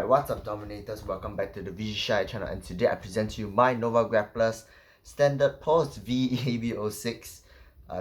What's up, Dominators? Welcome back to the ShiHai's channel, and today I present to you my Nova Grapplers standard post V-EB06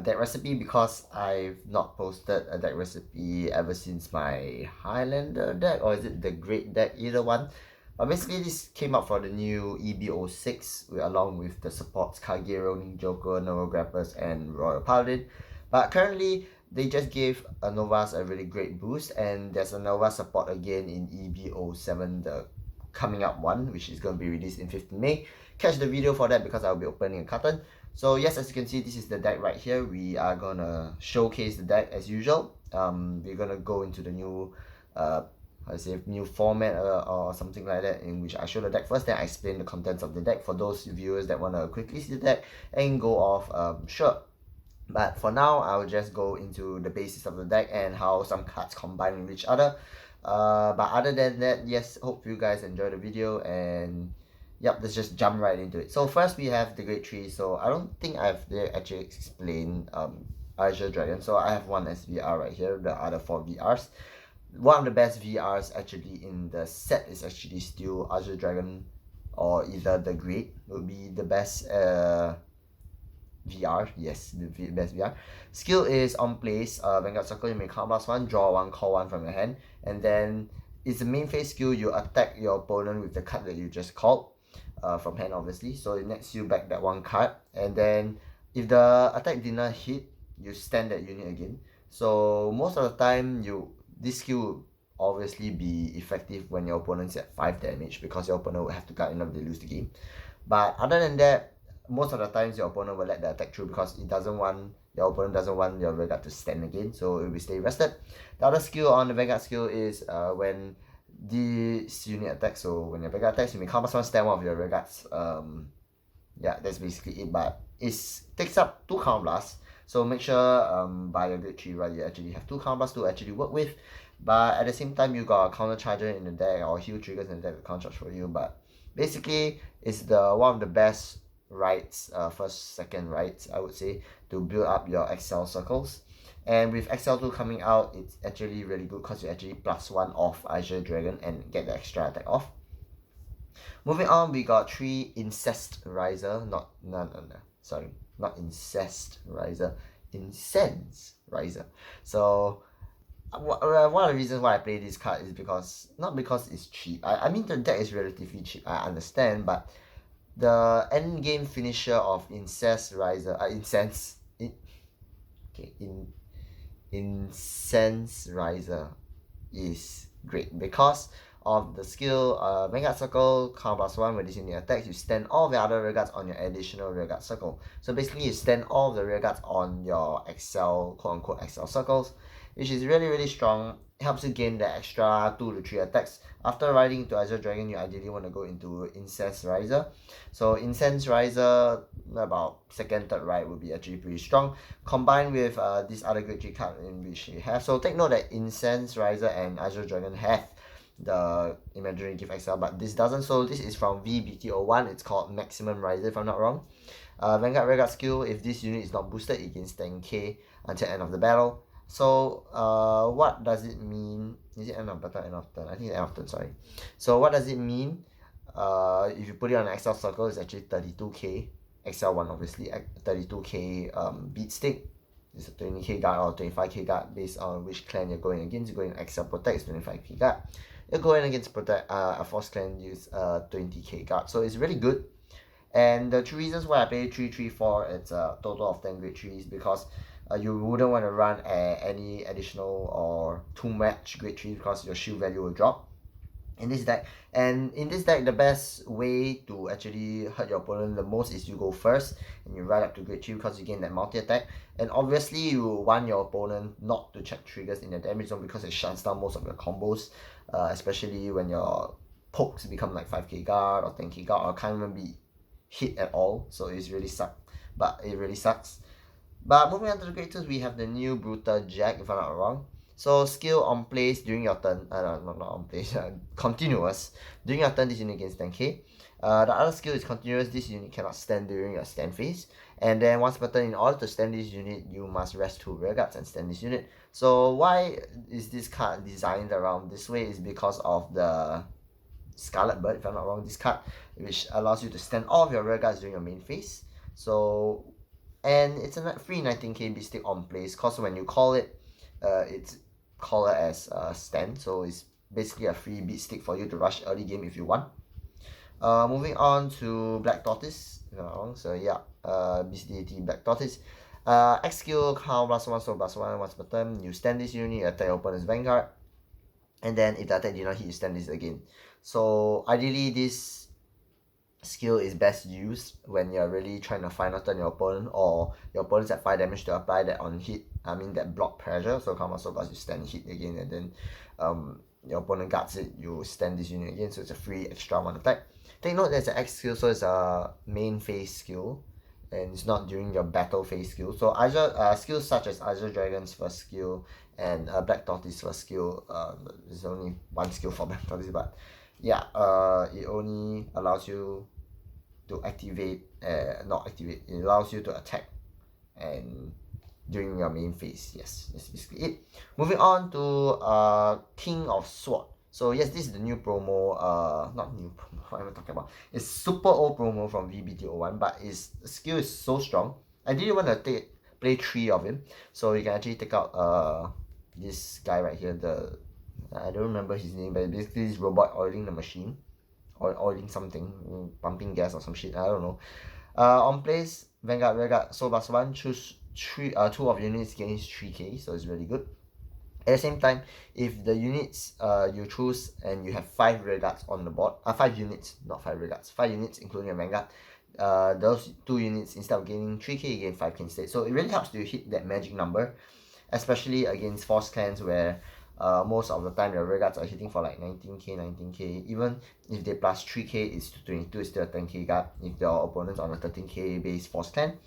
deck recipe, because I've not posted a deck recipe ever since my Highlander deck, or is it the Great deck, either one. But basically this came up for the new EB06 along with the supports Kagero, Ninjoker, Nova Grapplers and Royal Paladin. But currently they just gave Novas a really great boost, and there's a Nova support again in EB07, the coming up one, which is going to be released in 15 May. Catch the video for that because I'll be opening a carton. So yes, as you can see, this is the deck right here. We are gonna showcase the deck as usual. We're gonna go into the new new format or something like that, in which I show the deck first, then I explain the contents of the deck for those viewers that want to quickly see the deck and go off. Sure. But for now, I'll just go into the basis of the deck and how some cards combine with each other. But other than that, yes, hope you guys enjoy the video, and yep, let's just jump right into it. So first we have the Great Tree. So I don't think I've actually explained Azure Dragon. So I have one SVR right here, the other 4 VRs. One of the best VRs actually in the set is actually still Azure Dragon, or either the Great would be the best VR, yes, the best VR. Skill is on place. Vanguard Circle, you may count +1, draw 1, call 1 from your hand, and then it's the main phase skill. You attack your opponent with the card that you just called from hand, obviously. So it nets you back that 1 card, and then if the attack did not hit, you stand that unit again. So most of the time, this skill will obviously be effective when your opponent's at 5 damage, because your opponent will have to guard enough to lose the game. But other than that, most of the times your opponent will let the attack through, because your opponent doesn't want your Vanguard to stand again, so it will stay rested. The other skill on the Vanguard skill is when this unit attacks. So when your Vanguard attacks, you may count +1, stand one of your Vanguards. Yeah, that's basically it. But it takes up 2 Counter Blasts, so make sure by your Great Tree, right, you actually have 2 Counter Blasts to actually work with. But at the same time, you got a Counter Charger in the deck, or heal triggers in the deck to counter charge for you. But basically, it's one of the best rights, first, second rights, I would say, to build up your Excel circles. And with XL2 coming out, it's actually really good because you actually +1 off Azure Dragon and get the extra attack off. Moving on, we got 3 Incest-Riser, not Incest-Riser, Incense-Riser. So one of the reasons why I play this card is because, not because it's cheap. I mean, the deck is relatively cheap, I understand, but the end game finisher of Incest-Riser, Incense-Riser is great because of the skill Vanguard Circle, count +1. When this unit attacks, you stand all the other rearguards on your additional rearguard circle. So basically, you stand all the rearguards on your Excel, quote-unquote Excel circles, which is really, really strong. It helps you gain the extra 2 to 3 attacks. After riding into Azure Dragon, you ideally want to go into Incest-Riser. So Incest-Riser, about 2nd, 3rd ride will be actually pretty strong, combined with this other Great Tree card in which you have. So take note that Incest-Riser and Azure Dragon have the Imaginary Gift XL, but this doesn't. So this is from V-EB06. It's called Maximum Riser, if I'm not wrong. Vanguard Rearguard skill, if this unit is not boosted, it gains 10k until end of the battle. So what does it mean? Is it end of battle, end of turn? I think it's end of turn, sorry. So what does it mean? If you put it on an XL circle, it's actually 32k. XL1 obviously, 32k beat stick. It's a 20k guard or 25k guard based on which clan you're going against. You're going XL Protect, it's 25k guard. You're going against Protect a Force clan, use 20k guard. So it's really good. And the 2 reasons why I play 3-3-4, it's a total of 10 Great Trees, because you wouldn't want to run any additional or 2-match Great Trees, because your shield value will drop in this deck. And in this deck, the best way to actually hurt your opponent the most is you go first and you ride up to Great Tree, because you gain that multi-attack. And obviously you want your opponent not to check triggers in the damage zone, because it shuts down most of your combos, especially when your pokes become like 5k guard or 10k guard, or can't even be hit at all. So it really sucks. But moving on to the Great Tools, we have the new Brutal Jack, if I'm not wrong. So skill on place during your turn, not on place, continuous. During your turn, this unit gains 10k. The other skill is continuous. This unit cannot stand during your stand phase. And then once per turn, in order to stand this unit, you must rest 2 rearguards and stand this unit. So why is this card designed around this way is because of the Scarlet Bird, if I'm not wrong, this card, which allows you to stand all of your rear guards during your main phase. So, and it's a free 19k beat stick on place, cause when you call it, it's called as stand, so it's basically a free beat stick for you to rush early game if you want. Moving on to Black Tortoise, if I'm not wrong, so yeah, BCDT Black Tortoise. X skill, count +1, so +1 once per turn. You stand this unit, attack your opponent's vanguard, and then if the attack did not hit, you stand this again. So ideally, this skill is best used when you're really trying to final turn your opponent, or your opponent's at 5 damage to apply that on hit, that block pressure. So count +1 +1, you stand hit again, and then your opponent guards it, you stand this unit again, so it's a free extra 1 attack. Take note there's an X skill, so it's a main phase skill, and it's not during your battle phase skill. So skills such as Azure Dragon's first skill and Black Tortoise first skill, there's only one skill for Black Tortoise, but yeah, it only allows you to activate, not activate, it allows you to attack and during your main phase. Yes, that's basically it. Moving on to King of Sword. So yes, this is the new promo, not new promo, what am I talking about? It's super old promo from V-EB06, but its skill is so strong. I didn't want to play 3 of him, so you can actually take out this guy right here, I don't remember his name, but basically this robot oiling the machine, or oiling something, pumping gas or some shit, I don't know. On place, Vanguard, Rearguard, so +1, choose 2 of units gains 3k, so it's really good. At the same time, if the units you choose and you have 5 rearguards on the board, 5 units, not 5 rearguards, 5 units including a vanguard, those 2 units, instead of gaining 3k, you gain 5k instead. So it really helps to hit that magic number, especially against Force Clans where most of the time your rearguards are hitting for like 19k. Even if they plus 3k, it's 22, it's still a 10k guard if your opponent's on a 13k base Force Clan.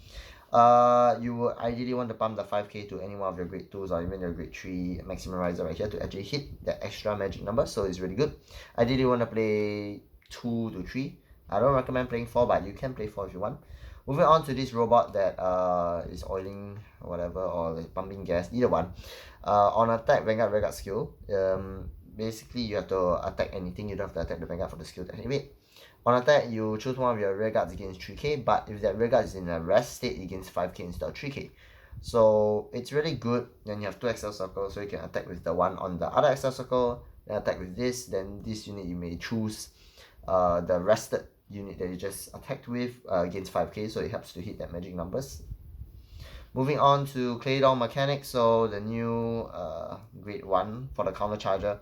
You would ideally want to pump the 5k to any one of your grade 2s or even your grade 3 Maximerizer right here to actually hit that extra magic number, so it's really good. Ideally want to play 2 to 3. I don't recommend playing 4, but you can play 4 if you want. Moving on to this robot that is oiling or whatever, or pumping gas, either one. On attack, Vanguard Rearguard skill, basically you have to attack anything, you don't have to attack the Vanguard for the skill to activate. On attack, you choose one of your rearguards against 3k, but if that rearguard is in a rest state, it gains 5k instead of 3k. So it's really good. Then you have 2 Excel circles, so you can attack with the one on the other Excel circle, then attack with this, then this unit you may choose the rested unit that you just attacked with against 5k, so it helps to hit that magic numbers. Moving on to Claydol Mechanics, so the new grade 1 for the counter charger.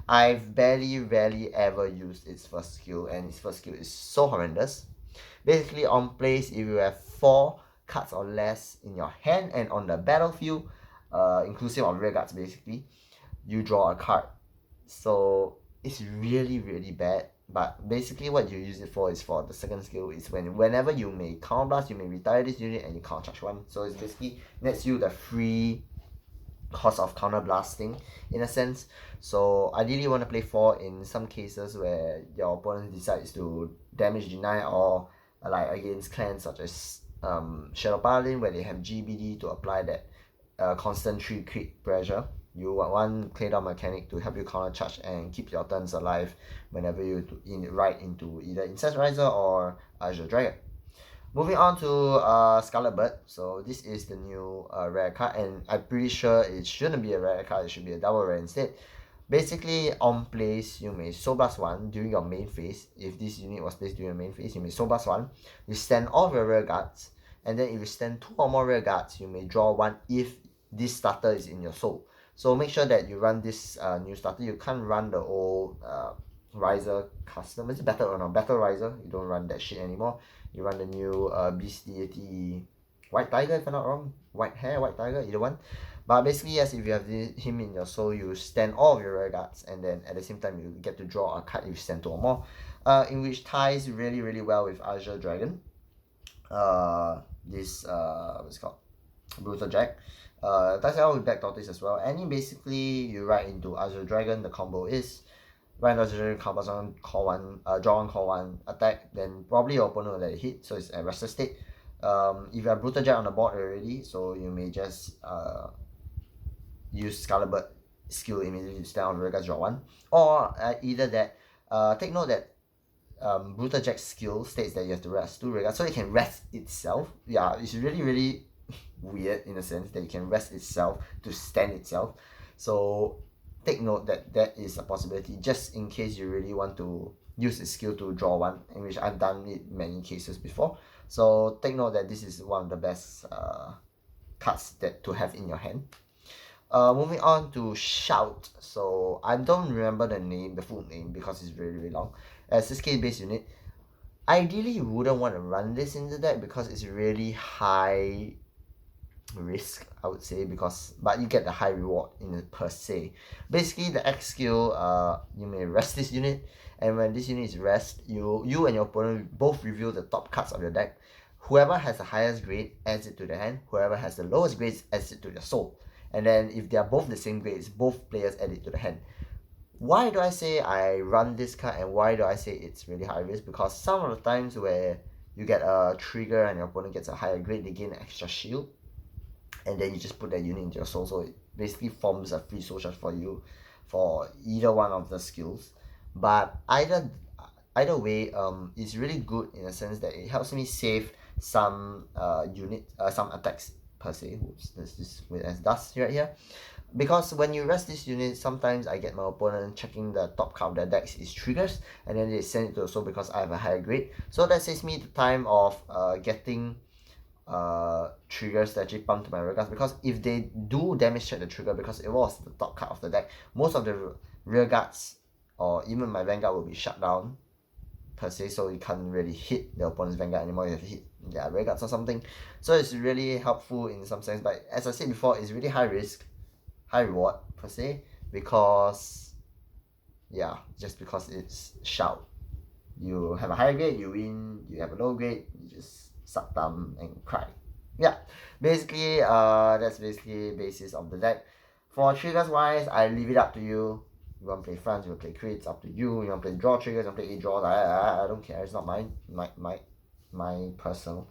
I've rarely ever used its first skill, and its first skill is so horrendous. Basically, on place, if you have 4 cards or less in your hand and on the battlefield, inclusive of rearguards basically, you draw a card. So it's really bad. But basically what you use it for is for the second skill is whenever you may counter blast, you may retire this unit and you counter charge 1. So it's basically nets you the free cost of counter blasting in a sense. So ideally you want to play 4 in some cases where your opponent decides to damage deny, or like against clans such as Shadow Paladin where they have GBD to apply that constant 3 crit pressure. You want Claydol Mechanic to help you counter charge and keep your turns alive whenever you ride into either Jetraizer or Azure Dragon. Moving on to Scarlet Bird. So this is the new rare card, and I'm pretty sure it shouldn't be a rare card, it should be a double rare instead. Basically, on place, you may Soul Blast 1 during your main phase. If this unit was placed during your main phase, you may Soul Blast 1. You stand all of your rear guards, and then if you stand 2 or more rear guards, you may draw 1 if this starter is in your soul. So make sure that you run this new starter. You can't run the old Riser custom. Is it Battle or not? Battle Riser. You don't run that shit anymore. You run the new Beast Deity White Tiger, if I'm not wrong. White hair, White Tiger, either one. But basically, yes, if you have him in your soul, you stand all of your rear guards, and then at the same time, you get to draw a card if you stand 2 or more. In which ties really well with Azure Dragon. What's it called? Brutal Jack. Ties out with Black Tortoise as well. And basically, you ride into Azure Dragon. The combo is ride into Azure Dragon, combo on, call 1, draw 1, call 1, attack. Then probably your opponent will let it hit, so it's a rested state. If you have Brutal Jack on the board already, so you may just use Scarlet Bird skill immediately to stand on rear guards, draw 1. Or either that, Take note that Brutal Jack's skill states that you have to rest 2 regards, so it can rest itself. Yeah, it's really weird in a sense that it can rest itself to stand itself. So take note that that is a possibility, just in case you really want to use the skill to draw one, in which I've done it many cases before. So take note that this is one of the best cards that to have in your hand. Moving on to Shout. So I don't remember the full name, because it's really long. As this case based unit, ideally you wouldn't want to run this in the deck because it's really high risk, I would say, but you get the high reward in it per se. Basically, the X skill, you may rest this unit, and when this unit is rest, you and your opponent both reveal the top cards of your deck. Whoever has the highest grade adds it to the hand. Whoever has the lowest grades adds it to their soul. And then if they are both the same grades, both players add it to the hand. Why do I say I run this card, and why do I say it's really high risk? Because some of the times where you get a trigger and your opponent gets a higher grade, they gain an extra shield, and then you just put that unit into your soul, so it basically forms a free soul charge for you for either one of the skills. But either way, it's really good in a sense that it helps me save some some attacks per se. Oops, there's this with as dust right here. Because when you rest this unit, sometimes I get my opponent checking the top card of their decks is triggers, and then they send it to the soul because I have a higher grade. So that saves me the time of getting triggers that actually pump to my rearguards, because if they do damage check the trigger because it was the top card of the deck, most of the rearguards or even my vanguard will be shut down per se, so you can't really hit the opponent's vanguard anymore. You have to hit their rearguards or something. So it's really helpful in some sense, but as I said before, it's really high risk, high reward per se, because yeah, just because it's Shout. You have a higher grade, you win. You have a low grade, you just suck thumb and cry. Yeah, basically that's basically basis of the deck. For triggers wise, I leave it up to you. You want to play fronts, you want to play crits, up to you. You want to play draw triggers, you want to play 8 draws, I don't care. It's not my personal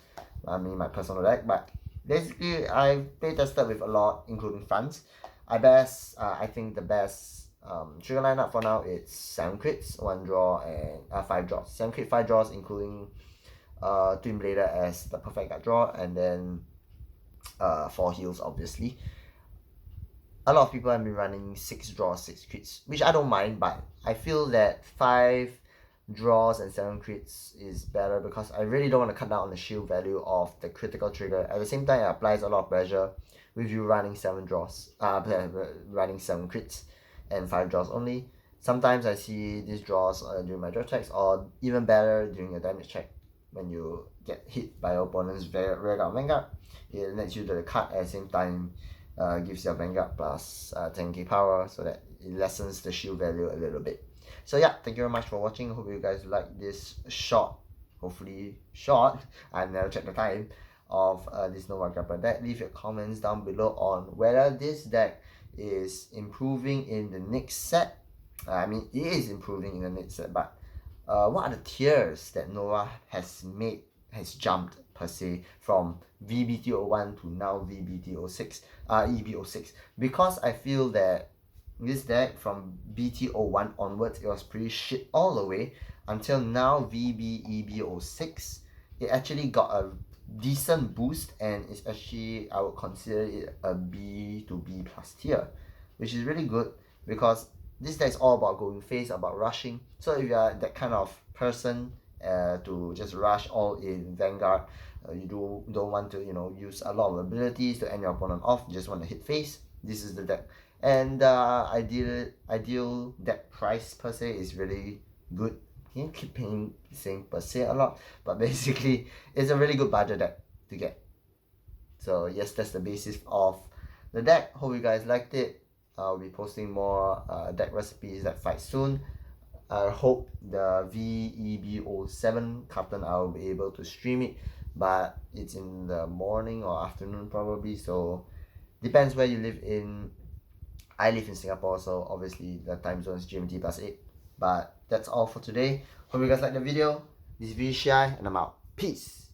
deck. But basically, I've play tested with a lot, including fronts. I think the best trigger lineup for now is 7 crits, 1 draw, and 5 draws. 7 crit, 5 draws, including Twin Blader as the perfect guard draw, and then 4 heals, obviously. A lot of people have been running 6 draws, 6 crits, which I don't mind, but I feel that 5 draws and 7 crits is better because I really don't want to cut down on the shield value of the critical trigger. At the same time, it applies a lot of pressure with you running 7 draws, running 7 crits and 5 draws only. Sometimes I see these draws during my draw checks, or even better during a damage check when you get hit by your opponent's rearguard vanguard. It lets you do the cut at the same time. Gives your vanguard plus 10k power, so that it lessens the shield value a little bit. So yeah, thank you very much for watching. Hope you guys like this hopefully short, I never checked the time, of this Nova Grappler deck. Leave your comments down below on whether this deck is improving in the next set. I mean, it is improving in the next set, but what are the tiers that Nova has jumped per se from V-EB01 to now V-EB06, EB06, because I feel that this deck from BT01 onwards, it was pretty shit all the way until now VBEB06. It actually got a decent boost, and it's actually, I would consider it a B to B plus tier, which is really good because this deck is all about going face, about rushing. So if you are that kind of person to just rush all in Vanguard, you don't want to use a lot of abilities to end your opponent off, you just want to hit face, this is the deck. And ideal deck price per se is really good. You keep saying per se a lot, but basically it's a really good budget deck to get. So yes, that's the basis of the deck. Hope you guys liked it. I'll be posting more deck recipes that fight soon. I hope the V-EB07 carton I'll be able to stream it, but it's in the morning or afternoon probably, so depends where you live in. I live in Singapore, so obviously the time zone is GMT +8. But that's all for today. Hope you guys like the video. This is ShiHai, and I'm out. Peace.